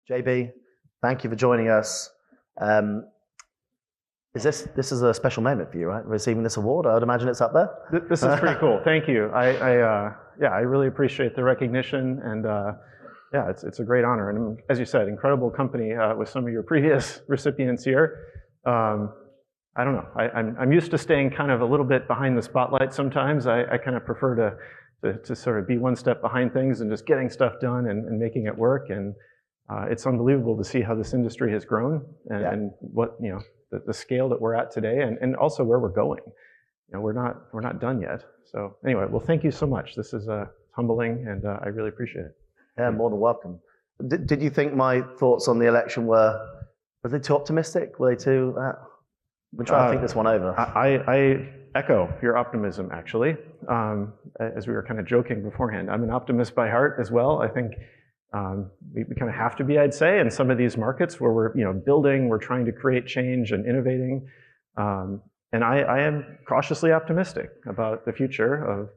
JB, thank you for joining us. Um, this is a special moment for you, right? Receiving this award, I would imagine it's up there. This is pretty cool. Thank you. I really appreciate the recognition, and yeah, it's a great honor. And as you said, incredible company with some of your previous recipients here. I don't know. I'm used to staying kind of a little bit behind the spotlight sometimes. I kind of prefer to sort of be one step behind things and just getting stuff done and making it work. And it's unbelievable to see how this industry has grown and what, the scale that we're at today, and also where we're going. We're not done yet. So anyway, well, thank you so much. This is humbling, and I really appreciate it. Yeah, more than welcome. Did you think my thoughts on the election were they too optimistic? Were they too? We'll try to think this one over. I echo your optimism, actually. As we were kind of joking beforehand, I'm an optimist by heart as well. I think we kind of have to be, I'd say, in some of these markets where we're building, we're trying to create change and innovating. And I am cautiously optimistic about the future of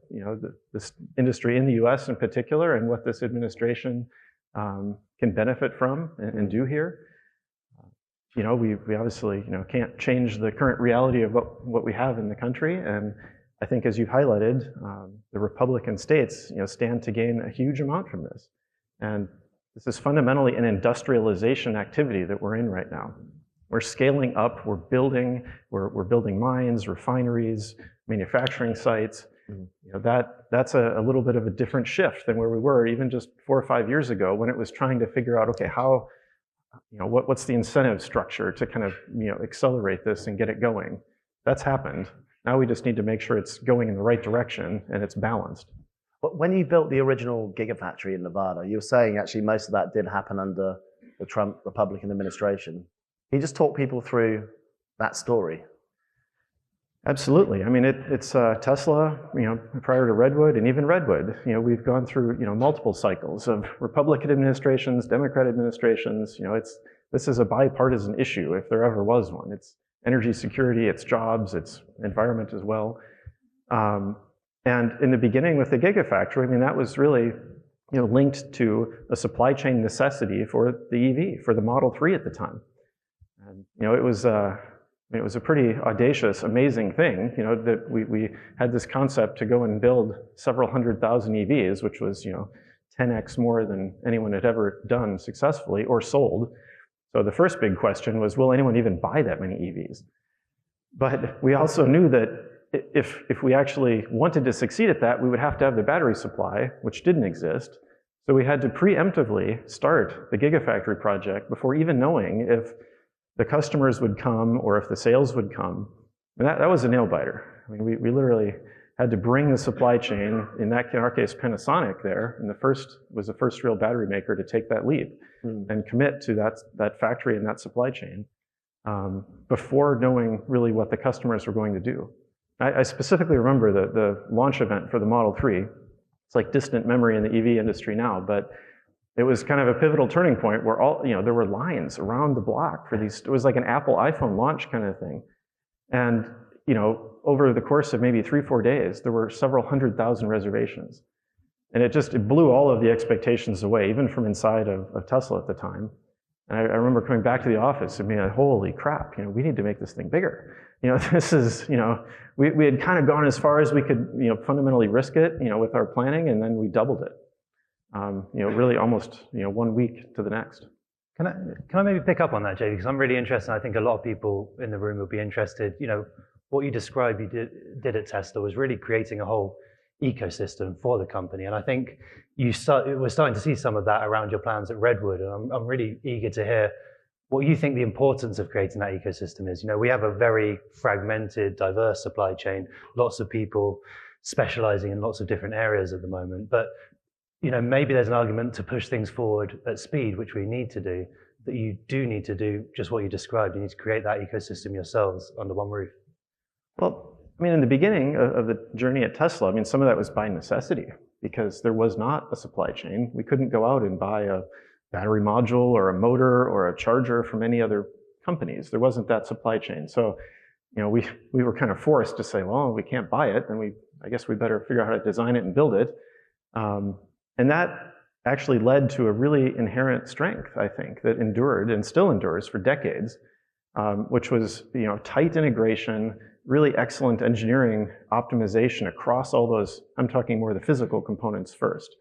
this industry in the U.S. in particular, and what this administration can benefit from and do here. We obviously can't change the current reality of what we have in the country, and I think, as you've highlighted, the Republican states stand to gain a huge amount from this. And this is fundamentally an industrialization activity that we're in right now. We're scaling up, we're building mines, refineries, manufacturing sites. That's a little bit of a different shift than where we were even just 4 or 5 years ago, when it was trying to figure out, okay, how, what's the incentive structure to kind of accelerate this and get it going. That's happened. Now we just need to make sure it's going in the right direction and it's balanced. But when you built the original Gigafactory in Nevada, you were saying actually most of that did happen under the Trump Republican administration. Can you just talk people through that story? Absolutely. I mean, it's Tesla, prior to Redwood, and even Redwood, we've gone through, multiple cycles of Republican administrations, Democrat administrations. This is a bipartisan issue, if there ever was one. It's energy security, it's jobs, it's environment as well. And in the beginning with the Gigafactory, I mean, that was really, linked to a supply chain necessity for the EV, for the Model 3 at the time. And, it was a pretty audacious, amazing thing, that we had this concept to go and build several 100,000 EVs, which was, 10x more than anyone had ever done successfully or sold. So the first big question was, will anyone even buy that many EVs? But we also knew that if we actually wanted to succeed at that, we would have to have the battery supply, which didn't exist. So we had to preemptively start the Gigafactory project before even knowing if the customers would come or if the sales would come. And that was a nail biter. I mean, we literally had to bring the supply chain, in our case, Panasonic there, and was the first real battery maker to take that leap and commit to that factory and that supply chain before knowing really what the customers were going to do. I specifically remember the launch event for the Model 3. It's like distant memory in the EV industry now, but it was kind of a pivotal turning point where there were lines around the block for these. It was like an Apple iPhone launch kind of thing. And, over the course of maybe 3-4 days, there were several 100,000 reservations. And it blew all of the expectations away, even from inside of Tesla at the time. And I remember coming back to the office and being like, holy crap, we need to make this thing bigger. This is, we had kind of gone as far as we could, fundamentally risk it, with our planning, and then we doubled it. Really almost, 1 week to the next. Can I maybe pick up on that, JB? Because I'm really interested, and I think a lot of people in the room will be interested. What you described you did at Tesla was really creating a whole ecosystem for the company. And I think we're starting to see some of that around your plans at Redwood. And I'm really eager to hear what you think the importance of creating that ecosystem is. We have a very fragmented, diverse supply chain, lots of people specializing in lots of different areas at the moment. But maybe there's an argument to push things forward at speed, which we need to do, that you do need to do just what you described. You need to create that ecosystem yourselves under one roof. Well, I mean, in the beginning of the journey at Tesla, I mean, some of that was by necessity because there was not a supply chain. We couldn't go out and buy a battery module or a motor or a charger from any other companies. There wasn't that supply chain. So, we were kind of forced to say, well, we can't buy it, then I guess we better figure out how to design it and build it. And that actually led to a really inherent strength, I think, that endured and still endures for decades, which was tight integration, really excellent engineering optimization across all those, I'm talking more the physical components first.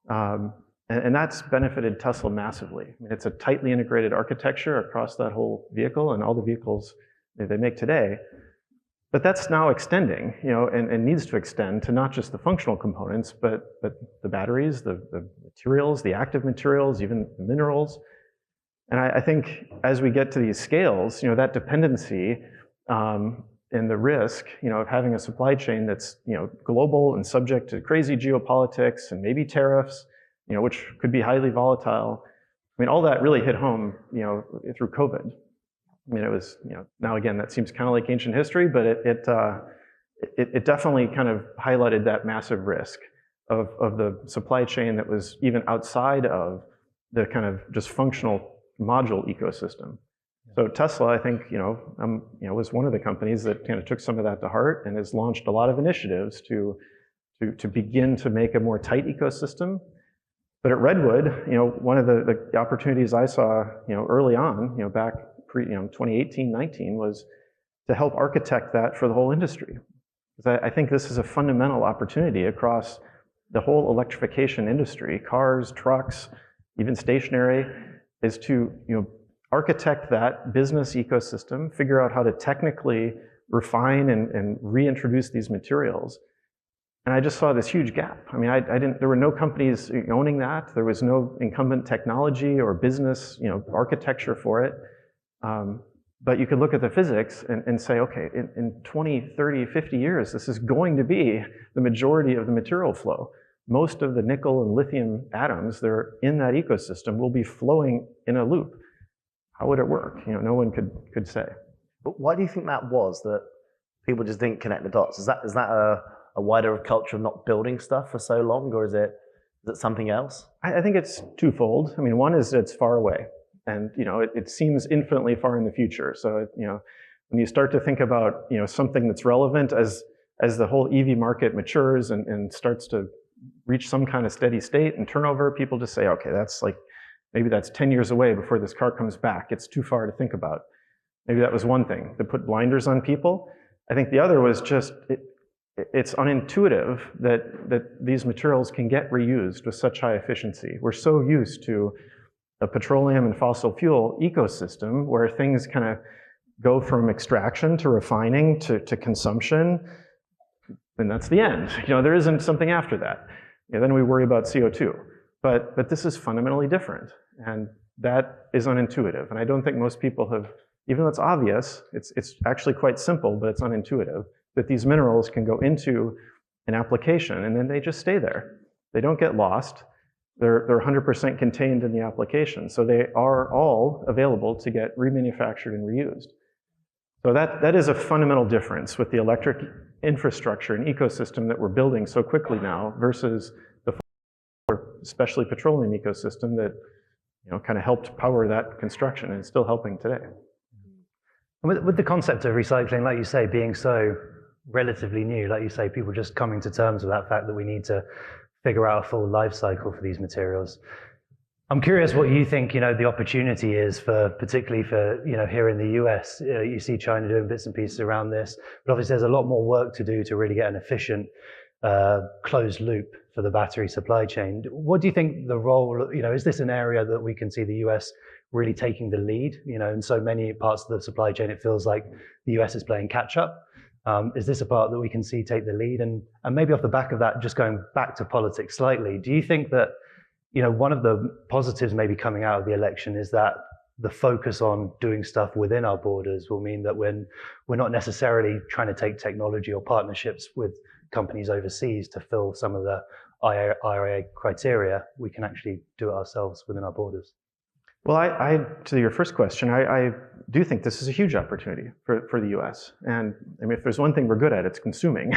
And that's benefited Tesla massively. I mean, it's a tightly integrated architecture across that whole vehicle and all the vehicles that they make today. But that's now extending, and needs to extend to not just the functional components, but the batteries, the materials, the active materials, even the minerals. And I think as we get to these scales, that dependency and the risk, of having a supply chain that's, global and subject to crazy geopolitics and maybe tariffs, which could be highly volatile. I mean, all that really hit home, through COVID. I mean, it was, now again, that seems kind of like ancient history, but it definitely kind of highlighted that massive risk of the supply chain that was even outside of the kind of just functional module ecosystem. So Tesla, I think, was one of the companies that kind of took some of that to heart and has launched a lot of initiatives to begin to make a more tight ecosystem. But at Redwood, one of the opportunities I saw, early on, back 2018, 19 was to help architect that for the whole industry. Because I think this is a fundamental opportunity across the whole electrification industry, cars, trucks, even stationary, is to architect that business ecosystem, figure out how to technically refine and reintroduce these materials. And I just saw this huge gap. I mean, there were no companies owning that. There was no incumbent technology or business, architecture for it. But you could look at the physics and say, okay, in 20, 30, 50 years, this is going to be the majority of the material flow. Most of the nickel and lithium atoms that are in that ecosystem will be flowing in a loop. How would it work? No one could say. But why do you think that was, that people just didn't connect the dots? Is that a wider culture of not building stuff for so long, or is it something else? I think it's twofold. I mean, one is it's far away. And it seems infinitely far in the future. So when you start to think about something that's relevant as the whole EV market matures and starts to reach some kind of steady state and turnover, people just say, okay, maybe that's 10 years away before this car comes back. It's too far to think about. Maybe that was one thing, to put blinders on people. I think the other was just it's unintuitive that these materials can get reused with such high efficiency. We're so used to a petroleum and fossil fuel ecosystem where things kind of go from extraction to refining to consumption, and that's the end. There isn't something after that. Then we worry about CO2. But this is fundamentally different, and that is unintuitive. And I don't think most people have, even though it's obvious, it's actually quite simple, but it's unintuitive, that these minerals can go into an application and then they just stay there. They don't get lost. They're 100% contained in the application. So they are all available to get remanufactured and reused. So that is a fundamental difference with the electric infrastructure and ecosystem that we're building so quickly now versus the especially petroleum ecosystem that kind of helped power that construction and is still helping today. With the concept of recycling, like you say, being so relatively new, like you say, people just coming to terms with that fact that we need to figure out a full life cycle for these materials. I'm curious what you think, the opportunity is particularly for, here in the US. You see China doing bits and pieces around this, but obviously there's a lot more work to do to really get an efficient closed loop for the battery supply chain. What do you think the role, is this an area that we can see the US really taking the lead? In so many parts of the supply chain, it feels like the US is playing catch up. Is this a part that we can see take the lead? And maybe off the back of that, just going back to politics slightly, do you think that, one of the positives maybe coming out of the election is that the focus on doing stuff within our borders will mean that when we're not necessarily trying to take technology or partnerships with companies overseas to fill some of the IRA criteria, we can actually do it ourselves within our borders? Well, to your first question, I do think this is a huge opportunity for the U.S. And I mean, if there's one thing we're good at, it's consuming.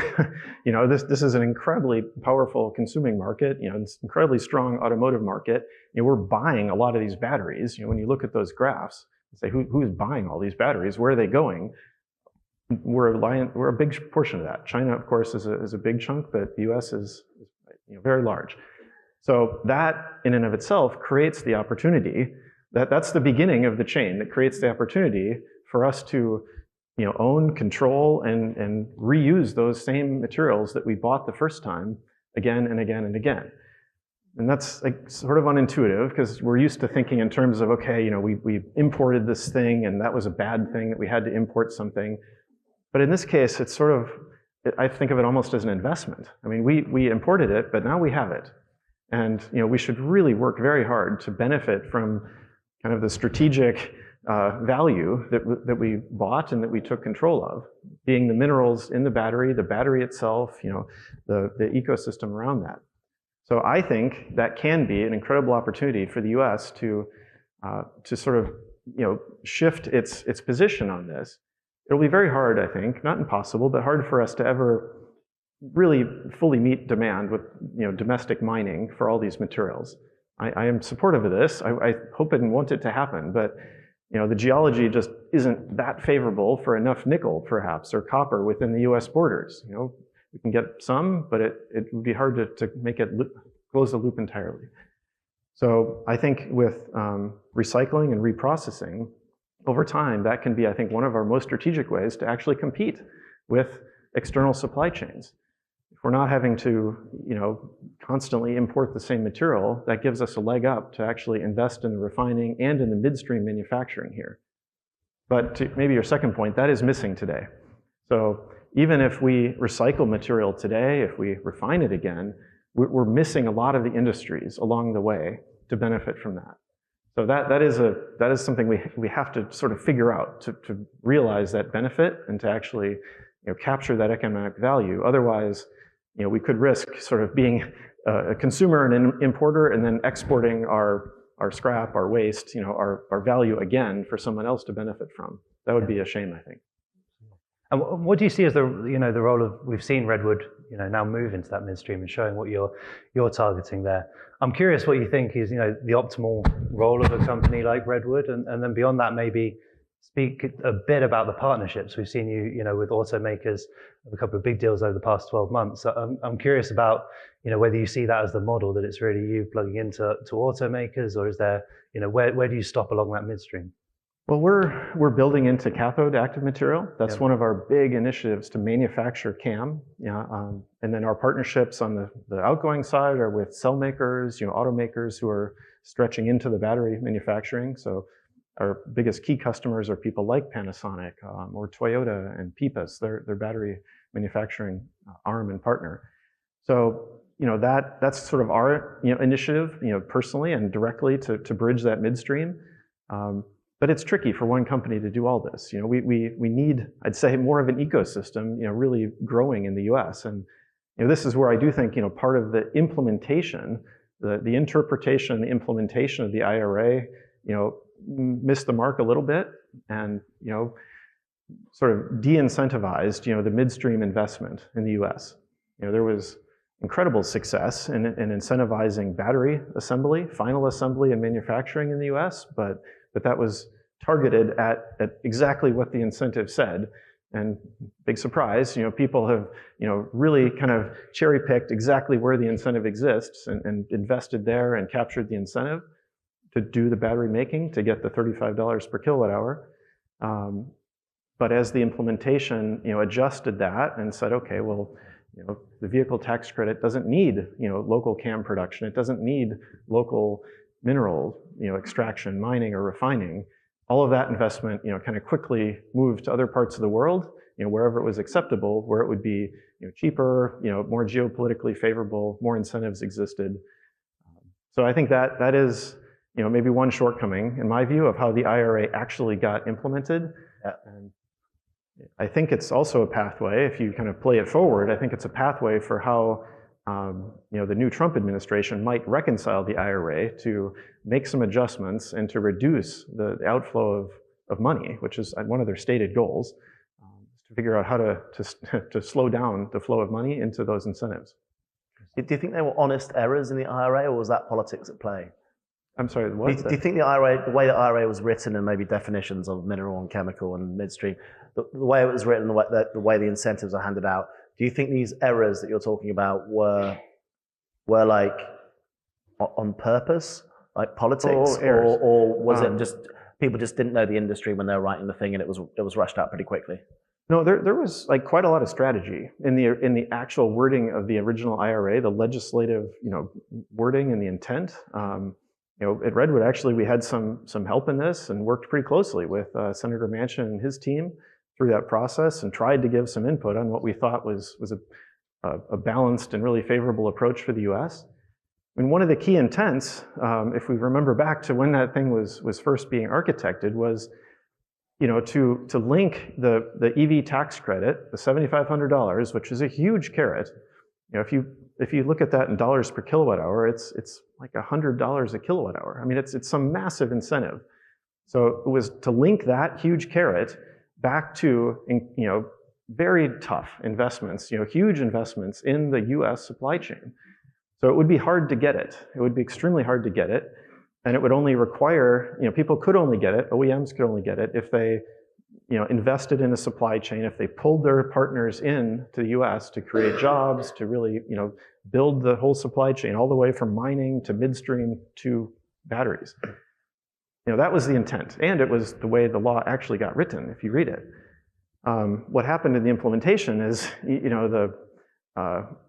This is an incredibly powerful consuming market. It's an incredibly strong automotive market. We're buying a lot of these batteries. When you look at those graphs, and say who's buying all these batteries? Where are they going? We're a big portion of that. China, of course, is a big chunk, but the U.S. is very large. So that in and of itself creates the opportunity, that's the beginning of the chain that creates the opportunity for us to own, control, and reuse those same materials that we bought the first time again and again and again. And that's like sort of unintuitive because we're used to thinking in terms of, okay, we imported this thing and that was a bad thing that we had to import something. But in this case, it's sort of, I think of it almost as an investment. I mean, we imported it, but now we have it. And we should really work very hard to benefit from kind of the strategic value that we bought and that we took control of, being the minerals in the battery itself, the ecosystem around that. So I think that can be an incredible opportunity for the U.S. to sort of shift its position on this. It'll be very hard, I think, not impossible, but hard for us to ever really fully meet demand with domestic mining for all these materials. I am supportive of this. I hope and want it to happen, but the geology just isn't that favorable for enough nickel, perhaps, or copper within the U.S. borders. We can get some, but it would be hard to make it close the loop entirely. So I think with recycling and reprocessing, over time, that can be, I think, one of our most strategic ways to actually compete with external supply chains. If we're not having to, constantly import the same material, that gives us a leg up to actually invest in the refining and in the midstream manufacturing here. But to maybe your second point, that is missing today. So even if we recycle material today, if we refine it again, we're missing a lot of the industries along the way to benefit from that. So that is something we have to sort of figure out to realize that benefit and to actually capture that economic value. Otherwise, we could risk sort of being a consumer and an importer and then exporting our scrap, our waste, our value again for someone else to benefit from. That would be a shame, I think. And what do you see as the role of, we've seen Redwood now move into that midstream and showing what you're targeting there. I'm curious what you think is the optimal role of a company like Redwood, and then beyond that maybe speak a bit about the partnerships. We've seen you with automakers, a couple of big deals over the past 12 months. So I'm curious about whether you see that as the model, that it's really you plugging into automakers, or is there where do you stop along that midstream? Well, we're building into cathode active material. That's one of our big initiatives to manufacture CAM. And then our partnerships on the outgoing side are with cell makers, automakers who are stretching into the battery manufacturing. So our biggest key customers are people like Panasonic or Toyota and Pepas, their battery manufacturing arm and partner. So that's sort of our initiative, personally and directly to bridge that midstream. But it's tricky for one company to do all this. We need, I'd say, more of an ecosystem, really growing in the U.S. And this is where I do think, part of the implementation, the interpretation, the implementation of the IRA, missed the mark a little bit, and sort of de-incentivized, the midstream investment in the U.S. There was incredible success in incentivizing battery assembly, final assembly, and manufacturing in the U.S., but that was targeted at exactly what the incentive said. And big surprise, people have, really kind of cherry-picked exactly where the incentive exists and invested there and captured the incentive to do the battery making to get the $35 per kilowatt hour. But as the implementation, adjusted that and said, okay, well, the vehicle tax credit doesn't need, local CAM production. It doesn't need local mineral, extraction, mining, or refining. All of that investment, kind of quickly moved to other parts of the world, wherever it was acceptable, where it would be, cheaper, more geopolitically favorable, more incentives existed. So I think that is, maybe one shortcoming in my view of how the IRA actually got implemented. And I think it's also a pathway, if you kind of play it forward, I think it's a pathway for how the new Trump administration might reconcile the IRA to make some adjustments and to reduce the outflow of money, which is one of their stated goals, to figure out how to slow down the flow of money into those incentives. Do you think there were honest errors in the IRA, or was that politics at play? I'm sorry, what? Do you think the IRA, the way the IRA was written, and maybe definitions of mineral and chemical and midstream, the way it was written, the way the incentives are handed out, do you think these errors that you're talking about were like on purpose, like politics, Oh, errors. or was it just people just didn't know the industry when they were writing the thing, and it was rushed out pretty quickly? No, there was like quite a lot of strategy in the actual wording of the original IRA, the legislative wording and the intent. At Redwood, actually, we had some help in this and worked pretty closely with Senator Manchin and his team through that process, and tried to give some input on what we thought was a balanced and really favorable approach for the U.S. I mean, one of the key intents, if we remember back to when that thing was first being architected, was to link the EV tax credit, the $7,500, which is a huge carrot. If you look at that in dollars per kilowatt hour, it's like $100 a kilowatt hour. I mean, it's some massive incentive. So it was to link that huge carrot back to very tough investments, huge investments in the U.S. supply chain. So it would be hard to get it. It would be extremely hard to get it. And it would only require, people could only get it, OEMs could only get it if they, invested in a supply chain, if they pulled their partners in to the US to create jobs, to really, build the whole supply chain all the way from mining to midstream to batteries. That was the intent. And it was the way the law actually got written, if you read it. What happened in the implementation is,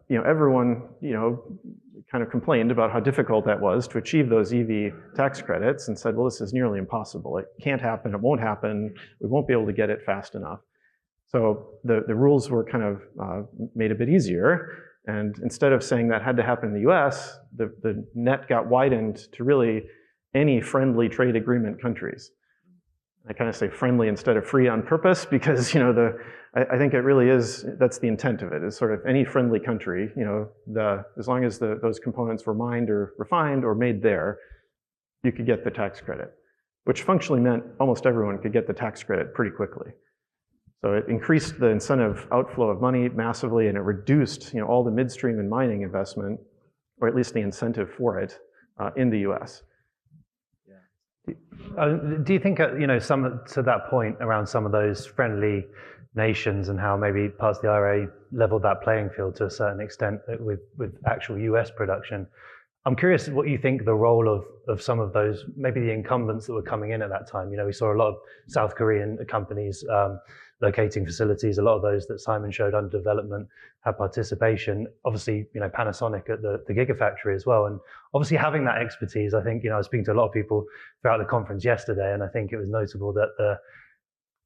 everyone, kind of complained about how difficult that was to achieve those EV tax credits and said, well, this is nearly impossible. It can't happen. It won't happen. We won't be able to get it fast enough. So the rules were kind of made a bit easier. And instead of saying that had to happen in the US, the net got widened to really any friendly trade agreement countries. I kind of say friendly instead of free on purpose because, I think it really is, that's the intent of it, is sort of any friendly country, as long as those components were mined or refined or made there, you could get the tax credit, which functionally meant almost everyone could get the tax credit pretty quickly. So it increased the incentive outflow of money massively, and it reduced, all the midstream and mining investment, or at least the incentive for it, in the US. Do you think, to that point around some of those friendly nations and how maybe parts of the IRA leveled that playing field to a certain extent with actual US production? I'm curious what you think the role of some of those, maybe the incumbents that were coming in at that time. We saw a lot of South Korean companies locating facilities. A lot of those that Simon showed under development had participation. Obviously, Panasonic at the Gigafactory as well. And obviously having that expertise, I think, I was speaking to a lot of people throughout the conference yesterday, and I think it was notable that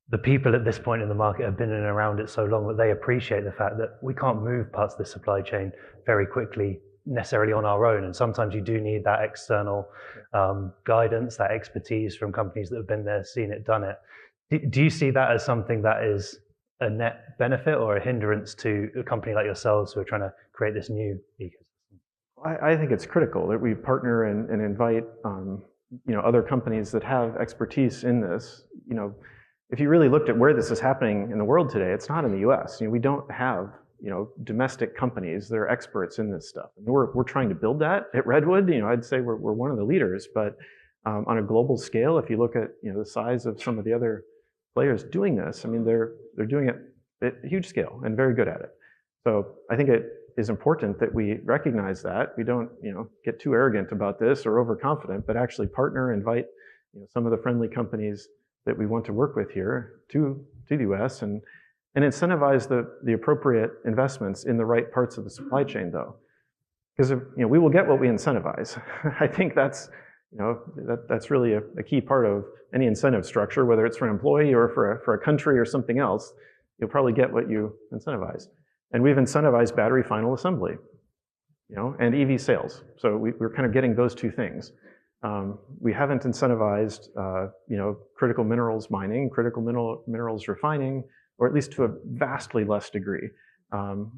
the people at this point in the market have been in and around it so long that they appreciate the fact that we can't move parts of the supply chain very quickly necessarily on our own. And sometimes you do need that external guidance, that expertise from companies that have been there, seen it, done it. Do you see that as something that is a net benefit or a hindrance to a company like yourselves who are trying to create this new ecosystem? I think it's critical that we partner and invite other companies that have expertise in this. If you really looked at where this is happening in the world today, it's not in the US. We don't have domestic companies that are experts in this stuff. And we're trying to build that at Redwood. I'd say we're one of the leaders, but on a global scale, if you look at the size of some of the other players doing this, they're doing it at a huge scale and very good at it. So I think it is important that we recognize that. We don't get too arrogant about this or overconfident, but actually partner, invite some of the friendly companies that we want to work with here to the US and incentivize the appropriate investments in the right parts of the supply chain, though. Because we will get what we incentivize. I think that's that's really a key part of any incentive structure, whether it's for an employee or for a country or something else. You'll probably get what you incentivize. And we've incentivized battery final assembly, and EV sales. So we're kind of getting those two things. We haven't incentivized, critical minerals mining, critical minerals refining, or at least to a vastly less degree.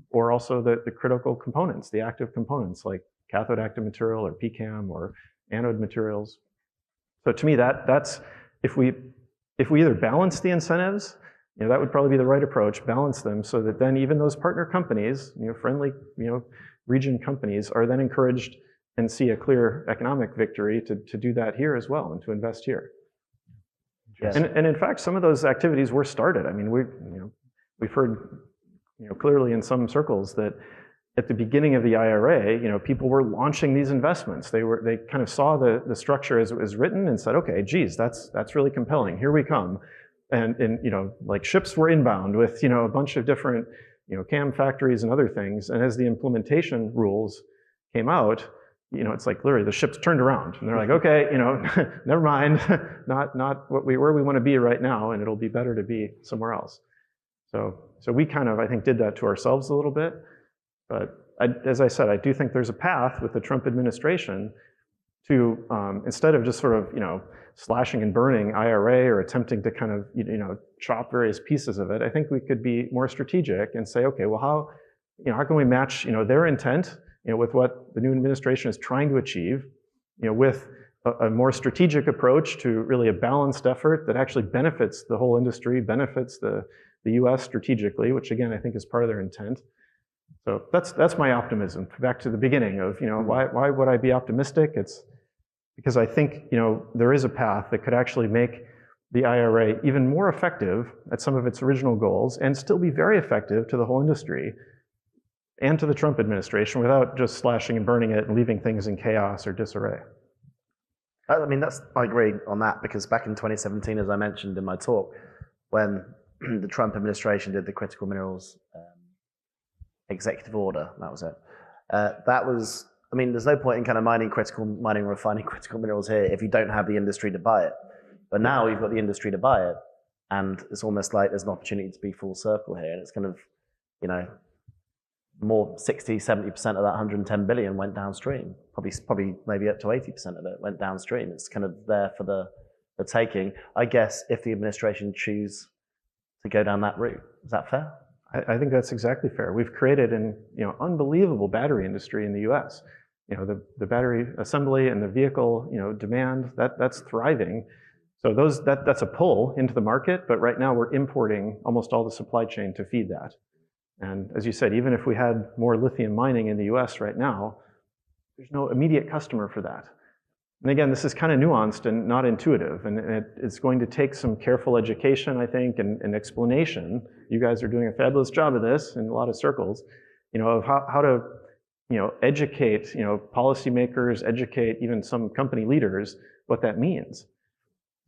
Or also the critical components, the active components like cathode active material or PCAM or anode materials. So to me, that's if we either balance the incentives, that would probably be the right approach, balance them so that then even those partner companies, friendly, region companies are then encouraged and see a clear economic victory to do that here as well and to invest here. Yes. And in fact, some of those activities were started. We've heard, clearly in some circles that, at the beginning of the IRA, people were launching these investments. They kind of saw the structure as it was written and said, okay, geez, that's really compelling. Here we come. And like ships were inbound with, a bunch of different, CAM factories and other things. And as the implementation rules came out, it's like literally the ships turned around and they're like, okay, never mind, not where we want to be right now, and it'll be better to be somewhere else. So we kind of, I think, did that to ourselves a little bit. But as I said, I do think there's a path with the Trump administration to, instead of just sort of, slashing and burning IRA or attempting to kind of, chop various pieces of it, I think we could be more strategic and say, okay, well, how can we match, their intent, with what the new administration is trying to achieve, with a more strategic approach to really a balanced effort that actually benefits the whole industry, benefits the US strategically, which again, I think is part of their intent. So that's my optimism. Back to the beginning of, why would I be optimistic? It's because I think, there is a path that could actually make the IRA even more effective at some of its original goals and still be very effective to the whole industry and to the Trump administration without just slashing and burning it and leaving things in chaos or disarray. I mean, I agree on that, because back in 2017, as I mentioned in my talk, when the Trump administration did the critical minerals executive order, that was it. There's no point in kind of mining and refining critical minerals here if you don't have the industry to buy it. But now you've got the industry to buy it, and it's almost like there's an opportunity to be full circle here, and it's kind of, more 60, 70% of that 110 billion went downstream. Probably maybe up to 80% of it went downstream. It's kind of there for the taking. I guess if the administration choose to go down that route, is that fair? I think that's exactly fair. We've created an unbelievable battery industry in the U.S. The battery assembly and the vehicle demand that's thriving. So that's a pull into the market. But right now we're importing almost all the supply chain to feed that. And as you said, even if we had more lithium mining in the U.S. right now, there's no immediate customer for that. And again, this is kind of nuanced and not intuitive, and it's going to take some careful education, I think, and explanation. You guys are doing a fabulous job of this in a lot of circles, of how to, educate, policymakers, educate even some company leaders what that means.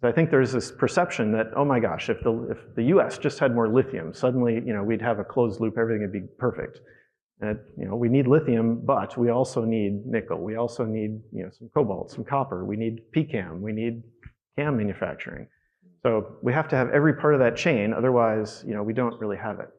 I think there's this perception that, oh my gosh, if the U.S. just had more lithium, suddenly, we'd have a closed loop, everything would be perfect. And, we need lithium, but we also need nickel. We also need, some cobalt, some copper. We need PCAM. We need CAM manufacturing. So we have to have every part of that chain. Otherwise, we don't really have it.